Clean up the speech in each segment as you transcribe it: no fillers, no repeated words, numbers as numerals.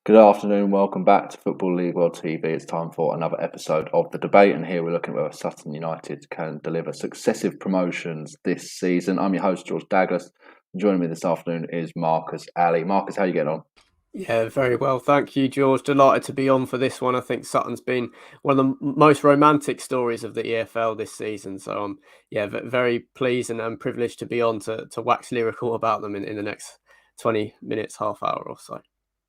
Good afternoon, welcome back to Football League World TV. It's time for another episode of The Debate, and here we're looking at whether Sutton United can deliver successive promotions this season. I'm your host, George Dagless. Joining me this afternoon is Marcus Ally. Marcus, how are you getting on? Yeah, very well. Thank you, George. Delighted to be on for this one. I think Sutton's been one of the most romantic stories of the EFL this season. So very pleased and privileged to be on to wax lyrical about them in the next 20 minutes, half hour or so.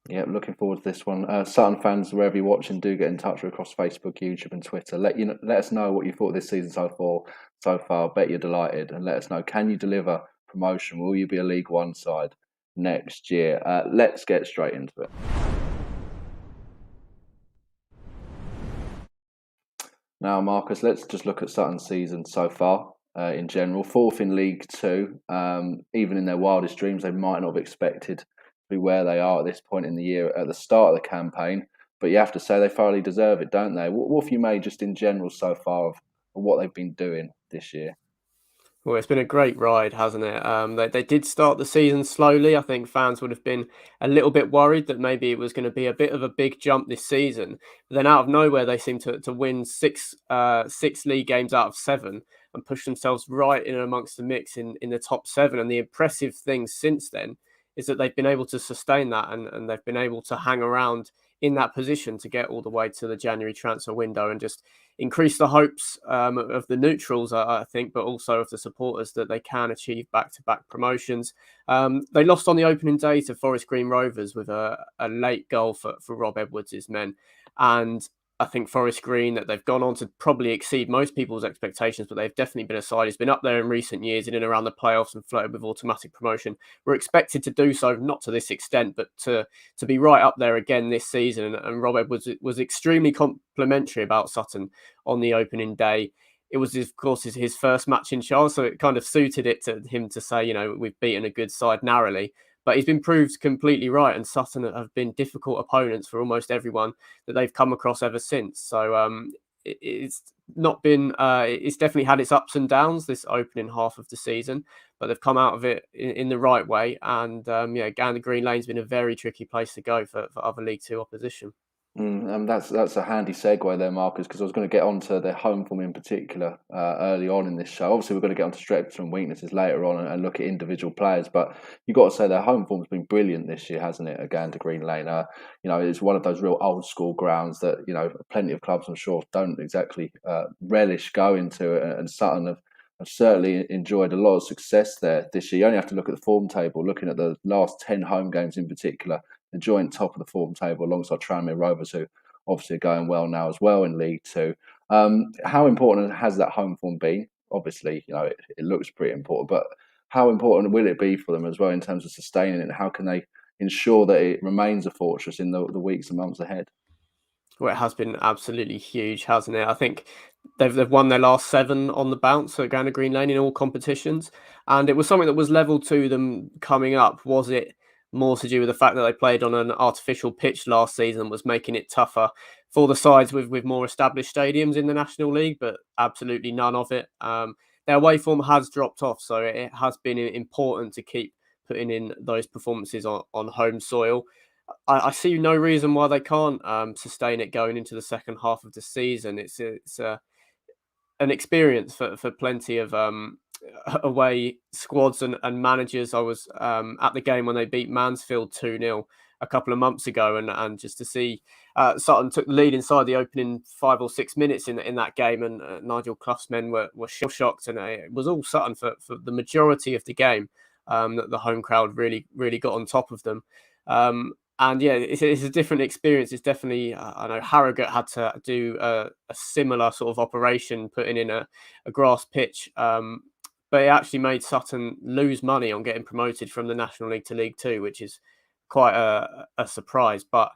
Yeah, looking forward to this one. Sutton fans, wherever you're watching, do get in touch with across Facebook, YouTube, and Twitter. Let us know what you thought this season so far. Bet you're delighted, and let us know: can you deliver promotion? Will you be a League One side next year? Let's get straight into it. Now, Marcus, let's just look at Sutton's season so far. In general, fourth in League Two. Even in their wildest dreams, they might not have expected to be where they are at this point in the year at the start of the campaign. But you have to say they thoroughly deserve it, don't they? What have you made just in general so far of what they've been doing this year? Well, it's been a great ride, hasn't it? They did start the season slowly. I think fans would have been a little bit worried that maybe it was going to be a bit of a big jump this season. But then out of nowhere, they seem to win six league games out of seven and push themselves right in amongst the mix in the top seven. And the impressive thing since then is that they've been able to sustain that and they've been able to hang around in that position to get all the way to the January transfer window and just increase the hopes of the neutrals, I think, but also of the supporters that they can achieve back-to-back promotions. They lost on the opening day to Forest Green Rovers with a late goal for Rob Edwards' men. And I think Forest Green, that they've gone on to probably exceed most people's expectations, but they've definitely been a side who's been up there in recent years in and around the playoffs and flirted with automatic promotion. We're expected to do so, not to this extent, but to be right up there again this season. And Rob Edwards was extremely complimentary about Sutton on the opening day. It was, of course, his first match in charge, so it kind of suited it to him to say, we've beaten a good side narrowly. But he's been proved completely right, and Sutton have been difficult opponents for almost everyone that they've come across ever since. So it's not been, it's definitely had its ups and downs this opening half of the season, but they've come out of it in the right way. And Gander Green Lane's been a very tricky place to go for other League Two opposition. That's a handy segue there, Marcus, because I was going to get onto their home form in particular early on in this show. Obviously, we're going to get onto strengths and weaknesses later on and look at individual players, but you've got to say their home form's been brilliant this year, hasn't it? Again, to Green Lane, it's one of those real old school grounds that plenty of clubs, I'm sure, don't exactly relish going to, and Sutton have certainly enjoyed a lot of success there this year. You only have to look at the form table, looking at the last 10 home games in particular. The joint top of the form table alongside Tranmere Rovers, who obviously are going well now as well in League Two. How important has that home form been? Obviously, it looks pretty important, but how important will it be for them as well in terms of sustaining it? How can they ensure that it remains a fortress in the weeks and months ahead? Well, it has been absolutely huge, hasn't it? I think they've won their last 7 on the bounce at Gander Green Lane in all competitions, and it was something that was level to them coming up. Was it more to do with the fact that they played on an artificial pitch last season and was making it tougher for the sides with more established stadiums in the National League? But absolutely none of it. Their away form has dropped off, so it has been important to keep putting in those performances on home soil. I see no reason why they can't sustain it going into the second half of the season. It's an experience for plenty of away squads and managers. I was at the game when they beat Mansfield 2-0 a couple of months ago, and just to see Sutton took the lead inside the opening 5 or 6 minutes in that game, and Nigel Clough's men were shell shocked, and it was all Sutton for the majority of the game. That the home crowd really got on top of them. And yeah, it's a different experience. It's definitely, I know Harrogate had to do a similar sort of operation, putting in a grass pitch, but it actually made Sutton lose money on getting promoted from the National League to League Two, which is quite a surprise. But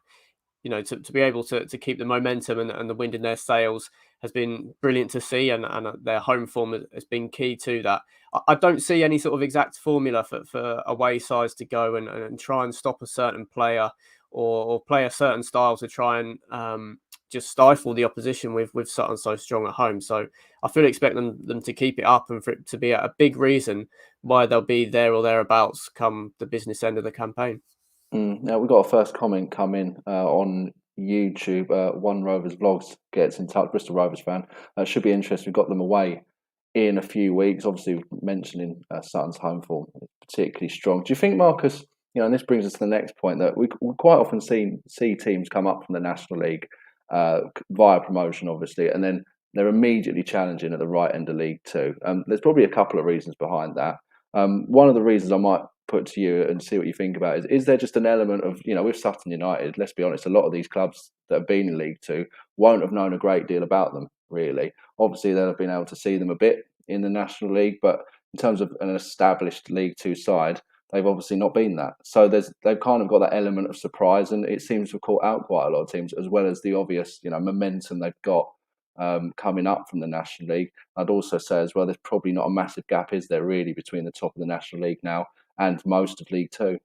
to be able to keep the momentum and the wind in their sails has been brilliant to see, and their home form has been key to that. I don't see any sort of exact formula for away sides to go and try and stop a certain player or play a certain style to try and just stifle the opposition with Sutton so strong at home. So I fully expect them to keep it up and for it to be a big reason why they'll be there or thereabouts come the business end of the campaign. Now we've got a first comment come in on YouTube. One Rovers Vlogs gets in touch. Bristol Rovers fan. Should be interesting. We've got them away in a few weeks. Obviously, mentioning Sutton's home form is particularly strong. Do you think, Marcus? And this brings us to the next point that we quite often see teams come up from the National League via promotion, obviously, and then they're immediately challenging at the right end of League Two. There's probably a couple of reasons behind that. One of the reasons I might put to you and see what you think about is there just an element of, with Sutton United, let's be honest, a lot of these clubs that have been in League Two won't have known a great deal about them, really. Obviously, they'll have been able to see them a bit in the National League, but in terms of an established League Two side, they've obviously not been that. So they've kind of got that element of surprise, and it seems to have caught out quite a lot of teams, as well as the obvious, momentum they've got coming up from the National League. I'd also say as well, there's probably not a massive gap, is there, really, between the top of the National League now and most of League Two?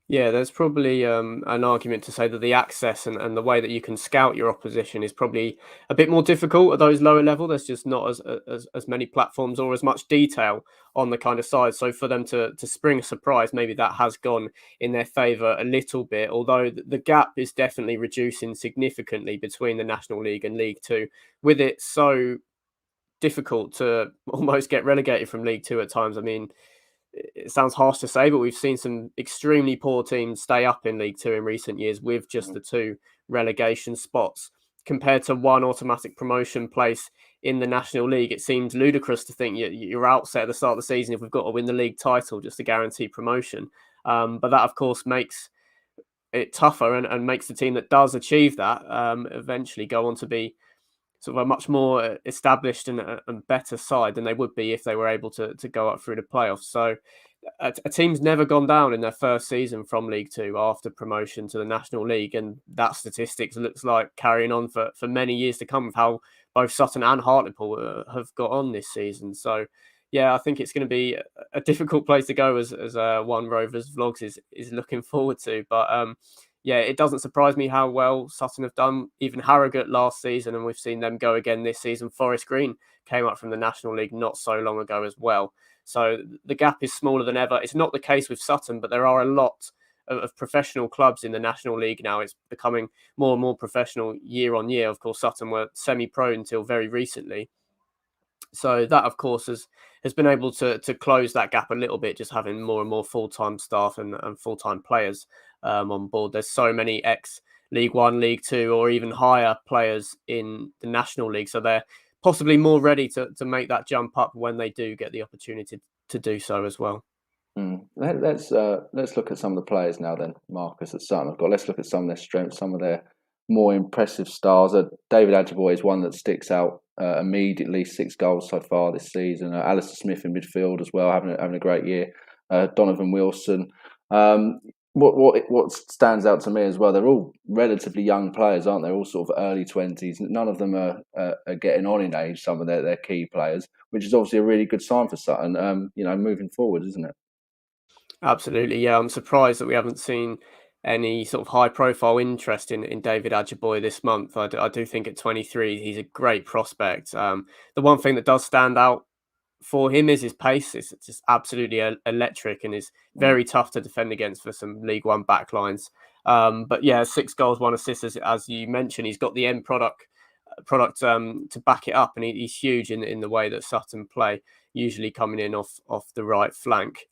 Yeah, there's probably an argument to say that the access and the way that you can scout your opposition is probably a bit more difficult at those lower level. There's just not as many platforms or as much detail on the kind of side. So for them to spring a surprise, maybe that has gone in their favour a little bit. Although the gap is definitely reducing significantly between the National League and League Two, with it so difficult to almost get relegated from League Two at times. I mean, it sounds harsh to say, but we've seen some extremely poor teams stay up in League Two in recent years with just the two relegation spots. Compared to one automatic promotion place in the National League, it seems ludicrous to think you're outset at the start of the season if we've got to win the league title just to guarantee promotion. But that, of course, makes it tougher and makes the team that does achieve that eventually go on to be sort of a much more established and better side than they would be if they were able to go up through the playoffs. So a team's never gone down in their first season from League Two after promotion to the National League, and that statistics looks like carrying on for many years to come with how both Sutton and Hartlepool have got on this season. So yeah, I think it's going to be a difficult place to go as One Rovers Vlogs is looking forward to. But yeah, it doesn't surprise me how well Sutton have done. Even Harrogate last season, and we've seen them go again this season. Forest Green came up from the National League not so long ago as well. So the gap is smaller than ever. It's not the case with Sutton, but there are a lot of professional clubs in the National League now. It's becoming more and more professional year on year. Of course, Sutton were semi-pro until very recently. So that, of course, has been able to close that gap a little bit, just having more and more full-time staff and full-time players on board. There's so many ex-League One, League Two, or even higher players in the National League. So they're possibly more ready to make that jump up when they do get the opportunity to do so as well. Let's look at some of the players now then, Marcus, at Sutton. Let's look at some of their strengths, some of their more impressive stars. David Ajiboye is one that sticks out immediately. 6 goals so far this season. Alistair Smith in midfield as well, having a great year. Donovan Wilson. What stands out to me as well, they're all relatively young players, aren't they? All sort of early 20s. None of them are getting on in age, some of their key players, which is obviously a really good sign for Sutton, moving forward, isn't it? Absolutely, yeah. I'm surprised that we haven't seen any sort of high-profile interest in David Ajiboye this month. I do think at 23, he's a great prospect. The one thing that does stand out for him is his pace. It's just absolutely electric and is Mm. very tough to defend against for some League One backlines. But yeah, 6 goals, 1 assist, as you mentioned. He's got the end product to back it up, and he's huge in the way that Sutton play, usually coming in off the right flank.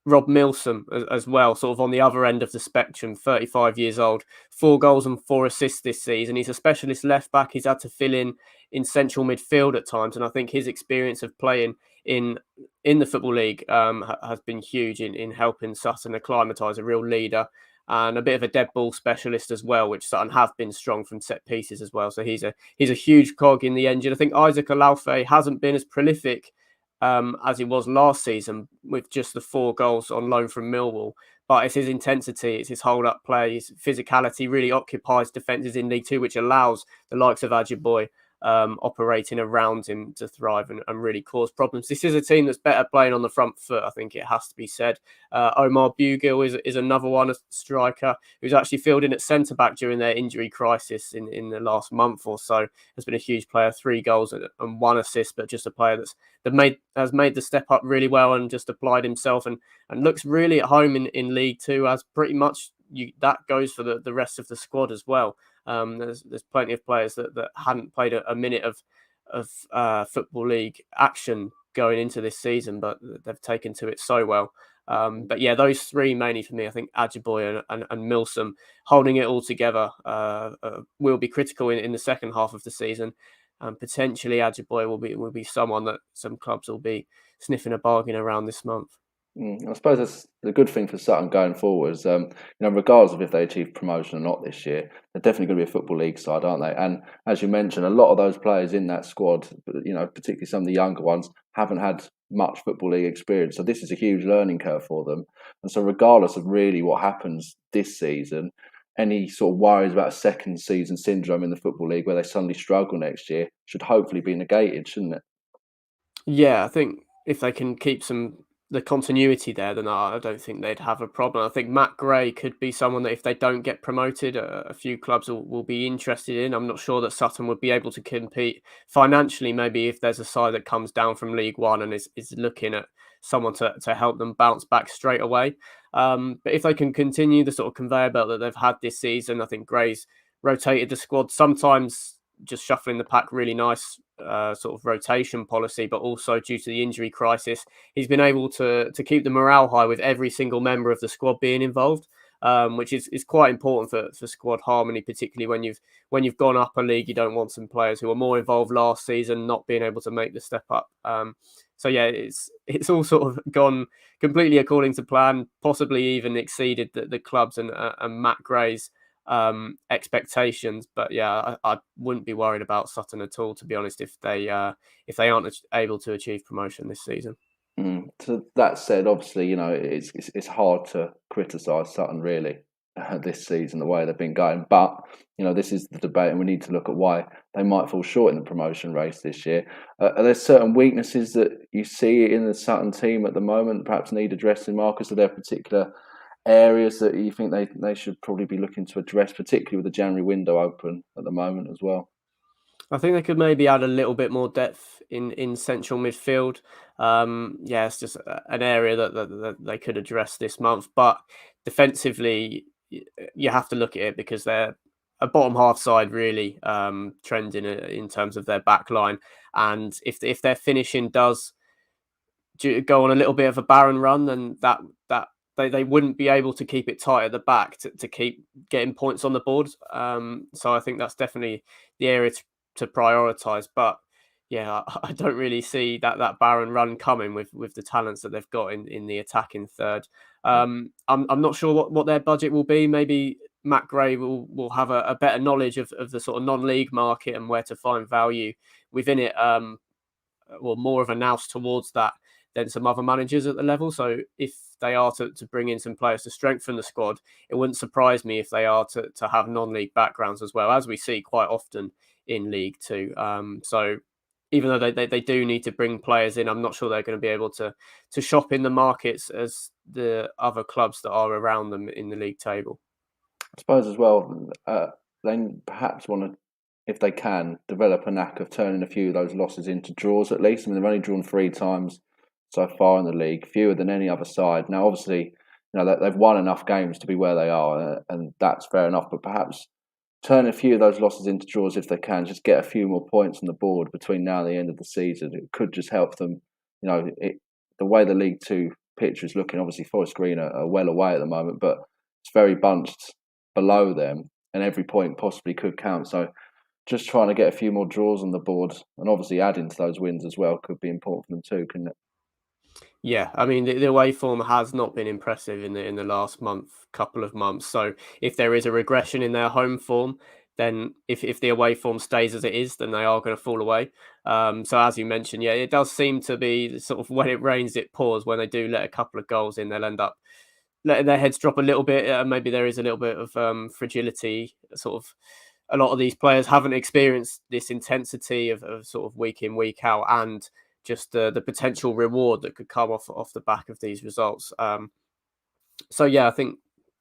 Rob Milsom as well, sort of on the other end of the spectrum, 35 years old, 4 goals and 4 assists this season. He's a specialist left back. He's had to fill in central midfield at times, and I think his experience of playing in the Football League has been huge in helping Sutton acclimatise, a real leader and a bit of a dead ball specialist as well, which Sutton have been strong from set pieces as well. So he's a huge cog in the engine. I think Isaac Alaufe hasn't been as prolific as he was last season with just the 4 goals on loan from Millwall. But it's his intensity, it's his hold-up play, his physicality really occupies defences in League Two, which allows the likes of Ajiboye operating around him to thrive and really cause problems. This is a team that's better playing on the front foot, I think it has to be said. Omar Bugil is another one, a striker who's actually filled in at centre back during their injury crisis in the last month or so. Has been a huge player, 3 goals and 1 assist, but just a player has made the step up really well and just applied himself and looks really at home in League Two, as pretty much that goes for the rest of the squad as well. There's plenty of players that hadn't played a minute of Football League action going into this season, but they've taken to it so well. But yeah, those 3 mainly for me. I think Ajiboye and Milsom holding it all together will be critical in the second half of the season. Potentially Ajiboye will be someone that some clubs will be sniffing a bargain around this month. I suppose that's the good thing for Sutton going forwards. Regardless of if they achieve promotion or not this year, they're definitely going to be a Football League side, aren't they? And as you mentioned, a lot of those players in that squad, particularly some of the younger ones, haven't had much Football League experience. So this is a huge learning curve for them. And so regardless of really what happens this season, any sort of worries about a second season syndrome in the Football League where they suddenly struggle next year should hopefully be negated, shouldn't it? Yeah, I think if they can keep the continuity there, then I don't think they'd have a problem. I think Matt Gray could be someone that if they don't get promoted, a few clubs will be interested in. I'm not sure that Sutton would be able to compete financially, maybe if there's a side that comes down from League One and is looking at someone to help them bounce back straight away. But if they can continue the sort of conveyor belt that they've had this season, I think Gray's rotated the squad, sometimes just shuffling the pack really nice sort of rotation policy, but also due to the injury crisis, he's been able to keep the morale high with every single member of the squad being involved, which is quite important for squad harmony, particularly when you've gone up a league. You don't want some players who were more involved last season not being able to make the step up. So yeah, it's all sort of gone completely according to plan, possibly even exceeded the clubs and Matt Gray's expectations. But yeah, I wouldn't be worried about Sutton at all, to be honest, if they aren't able to achieve promotion this season. So that said, obviously, it's hard to criticise Sutton really this season the way they've been going. But this is the debate, and we need to look at why they might fall short in the promotion race this year. Are there certain weaknesses that you see in the Sutton team at the moment, perhaps need addressing, Marcus? Are there particular areas that you think they should probably be looking to address, particularly with the January window open at the moment as well? I think they could maybe add a little bit more depth in central midfield. Yeah, it's just an area that they could address this month. But defensively, you have to look at it because they're a bottom half side, really trending in terms of their back line. And if their finishing does go on a little bit of a barren run, then that they wouldn't be able to keep it tight at the back to keep getting points on the board. So I think that's definitely the area to prioritise. But yeah, I don't really see that barren run coming with the talents that they've got in the attacking third. I'm not sure what their budget will be. Maybe Matt Gray will have a better knowledge of the sort of non-league market and where to find value within it. Or more of a nous towards that than some other managers at the level. So if they are to bring in some players to strengthen the squad, it wouldn't surprise me if they are to have non-league backgrounds as well, as we see quite often in League Two. So even though they do need to bring players in, I'm not sure they're going to be able to shop in the markets as the other clubs that are around them in the league table. I suppose as well, they perhaps want to, if they can, develop a knack of turning a few of those losses into draws at least. I mean, they've only drawn 3 times so far in the league, fewer than any other side. Now, obviously, they've won enough games to be where they are, and that's fair enough. But perhaps turn a few of those losses into draws if they can, just get a few more points on the board between now and the end of the season. It could just help them. The way the League Two picture is looking, obviously Forest Green are well away at the moment, but it's very bunched below them, and every point possibly could count. So just trying to get a few more draws on the board, and obviously adding to those wins as well, could be important for them too, couldn't it? Yeah, I mean the away form has not been impressive in the last couple of months. So if there is a regression in their home form, then if the away form stays as it is, then they are going to fall away. So as you mentioned, yeah, it does seem to be sort of when it rains, it pours. When they do let a couple of goals in, they'll end up letting their heads drop a little bit. Maybe there is a little bit of fragility, sort of a lot of these players haven't experienced this intensity of sort of week in, week out, and just the potential reward that could come off the back of these results. So yeah, I think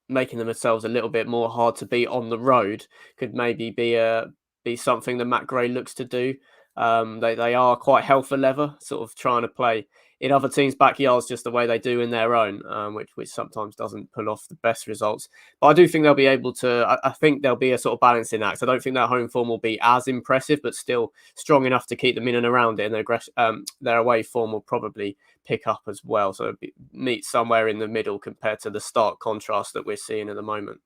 making themselves a little bit more hard to beat on the road could maybe be something that Matt Gray looks to do. They are quite hell for leather, sort of trying to play in other teams' backyards just the way they do in their own, which sometimes doesn't pull off the best results. But I do think they'll be able to. I think there'll be a sort of balancing act. I don't think their home form will be as impressive, but still strong enough to keep them in and around it. And their away form will probably pick up as well. So meet somewhere in the middle compared to the stark contrast that we're seeing at the moment.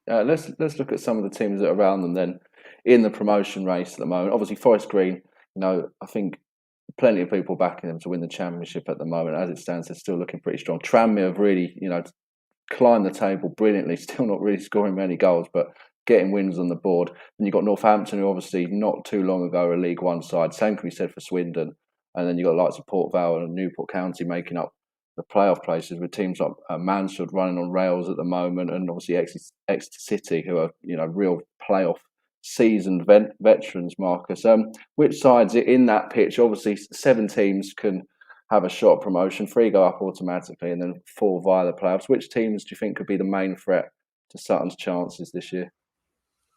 Let's look at some of the teams that are around them then in the promotion race at the moment. Obviously, Forest Green. I think plenty of people backing them to win the championship at the moment. As it stands, they're still looking pretty strong. Tranmere have really, climbed the table brilliantly. Still not really scoring many goals, but getting wins on the board. And you've got Northampton, who obviously not too long ago were a League One side. Same can be said for Swindon. And then you've got the likes of Port Vale and Newport County making up the playoff places, with teams like Mansfield running on rails at the moment, and obviously Exeter City, who are real playoff seasoned veterans. Marcus, which sides in that pitch? Obviously, 7 teams can have a shot at promotion. 3 go up automatically, and then 4 via the playoffs. Which teams do you think could be the main threat to Sutton's chances this year?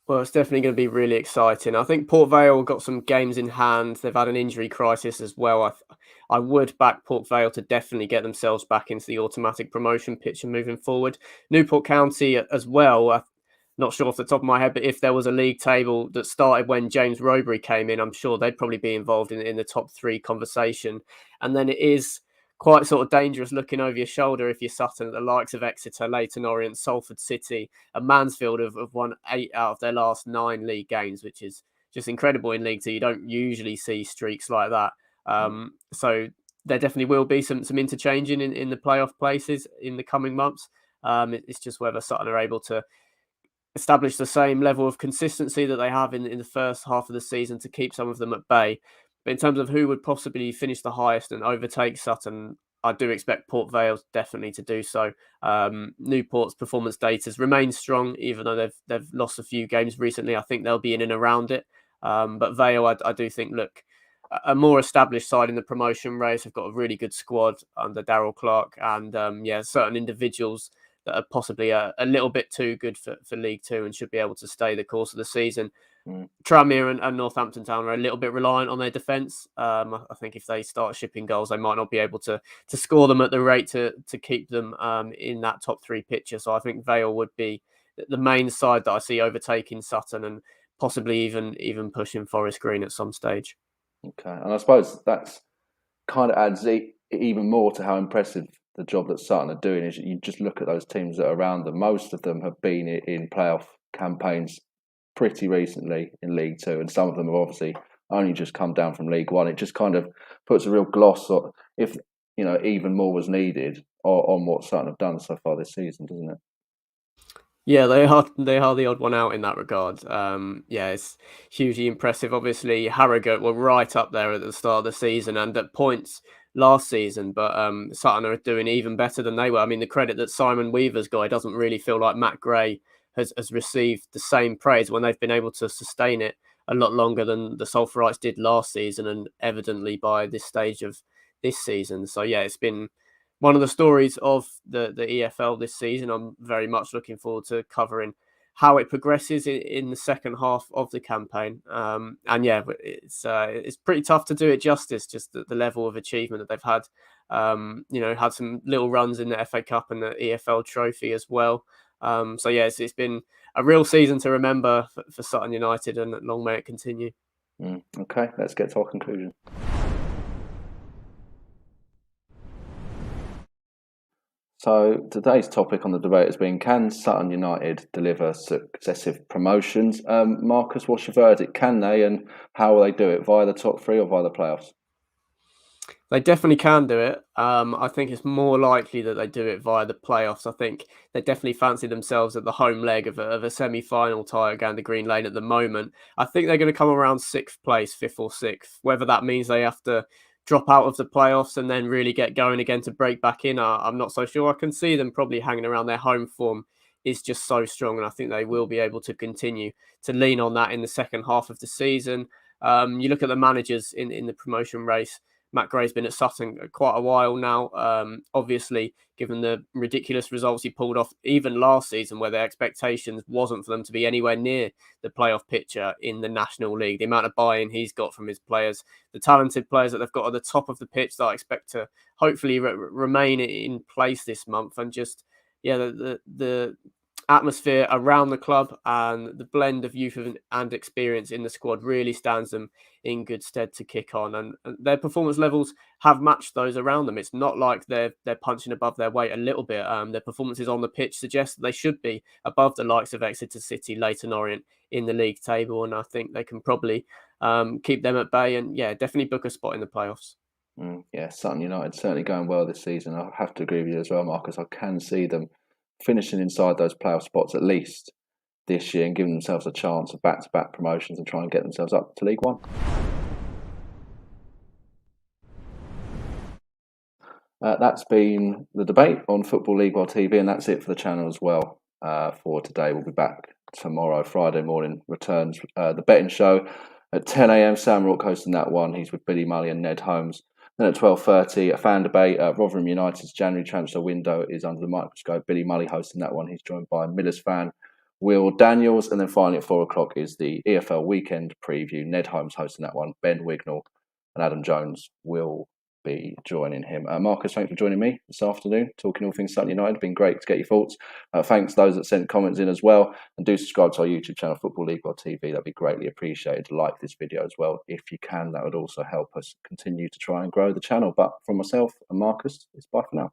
Well, it's definitely going to be really exciting. I think Port Vale got some games in hand. They've had an injury crisis as well. I would back Port Vale to definitely get themselves back into the automatic promotion picture moving forward. Newport County as well. Not sure off the top of my head, but if there was a league table that started when James Rowberry came in, I'm sure they'd probably be involved in the top 3 conversation. And then it is quite sort of dangerous looking over your shoulder if you're Sutton at the likes of Exeter, Leyton Orient, Salford City, and Mansfield have won 8 out of their last 9 league games, which is just incredible in League Two. You don't usually see streaks like that. So there definitely will be some interchanging in the playoff places in the coming months. It's just whether Sutton are able to establish the same level of consistency that they have in the first half of the season to keep some of them at bay. But in terms of who would possibly finish the highest and overtake Sutton, I do expect Port Vale definitely to do so. Newport's performance data has remained strong, even though they've lost a few games recently. I think they'll be in and around it. But Vale, I do think, look, a more established side in the promotion race. Have got a really good squad under Darryl Clark, and certain individuals that are possibly a little bit too good for League Two and should be able to stay the course of the season. Tranmere and Northampton Town are a little bit reliant on their defence. I think if they start shipping goals, they might not be able to score them at the rate to keep them in that top 3 picture. So I think Vale would be the main side that I see overtaking Sutton and possibly even pushing Forest Green at some stage. Okay, and I suppose that's kind of adds even more to how impressive the job that Sutton are doing. Is you just look at those teams that are around them. Most of them have been in playoff campaigns pretty recently in League Two, and some of them have obviously only just come down from League One. It just kind of puts a real gloss on, if even more was needed, on what Sutton have done so far this season, doesn't it? Yeah, they are the odd one out in that regard. It's hugely impressive. Obviously, Harrogate were right up there at the start of the season and at points last season, but Sutton are doing even better than they were. I mean, the credit that Simon Weaver's got, it doesn't really feel like Matt Gray has received the same praise when they've been able to sustain it a lot longer than the Sulphurites did last season, and evidently by this stage of this season. So yeah, it's been one of the stories of the EFL this season. I'm very much looking forward to covering how it progresses in the second half of the campaign. It's pretty tough to do it justice, just the level of achievement that they've had. Had some little runs in the FA Cup and the EFL Trophy as well. It's been a real season to remember for Sutton United, and long may it continue. Okay, let's get to our conclusion. So today's topic on the debate has been: can Sutton United deliver successive promotions? Marcus, what's your verdict? Can they, and how will they do it? Via the top 3 or via the playoffs? They definitely can do it. I think it's more likely that they do it via the playoffs. I think they definitely fancy themselves at the home leg of a semi-final tie at Gander Green Lane at the moment. I think they're going to come around 6th place, 5th or 6th. Whether that means they have to drop out of the playoffs and then really get going again to break back in, I'm not so sure. I can see them probably hanging around their home form is just so strong, and I think they will be able to continue to lean on that in the second half of the season. You look at the managers in the promotion race. Matt Gray's been at Sutton quite a while now. Obviously, given the ridiculous results he pulled off even last season, where their expectations wasn't for them to be anywhere near the playoff picture in the National League. The amount of buy-in he's got from his players, the talented players that they've got at the top of the pitch that I expect to hopefully remain in place this month, and just the atmosphere around the club and the blend of youth and experience in the squad really stands them in good stead to kick on, and their performance levels have matched those around them. It's not like they're punching above their weight a little bit. Their performances on the pitch suggest that they should be above the likes of Exeter City, Leyton Orient in the league table, and I think they can probably keep them at bay and definitely book a spot in the playoffs. Yeah, Sutton United certainly going well this season. I have to agree with you as well, Marcus. I can see them finishing inside those playoff spots at least this year and giving themselves a chance of back-to-back promotions and try and get themselves up to League One. That's been the debate on Football League One TV, and that's it for the channel as well for today. We'll be back tomorrow, Friday morning, returns the betting show at 10 a.m. Sam Rourke hosting that one. He's with Billy Mully and Ned Holmes. Then at 12:30, a fan debate. Rotherham United's January transfer window is under the microscope. Billy Mully hosting that one. He's joined by Millers fan Will Daniels. And then finally at 4 o'clock is the EFL weekend preview. Ned Holmes hosting that one. Ben Wignall and Adam Jones will be joining him. Marcus, thanks for joining me this afternoon, talking all things Sutton United. Been great to get your thoughts. Thanks to those that sent comments in as well. And do subscribe to our YouTube channel, Football League TV. That'd be greatly appreciated. Like this video as well if you can. That would also help us continue to try and grow the channel. But from myself and Marcus, it's bye for now.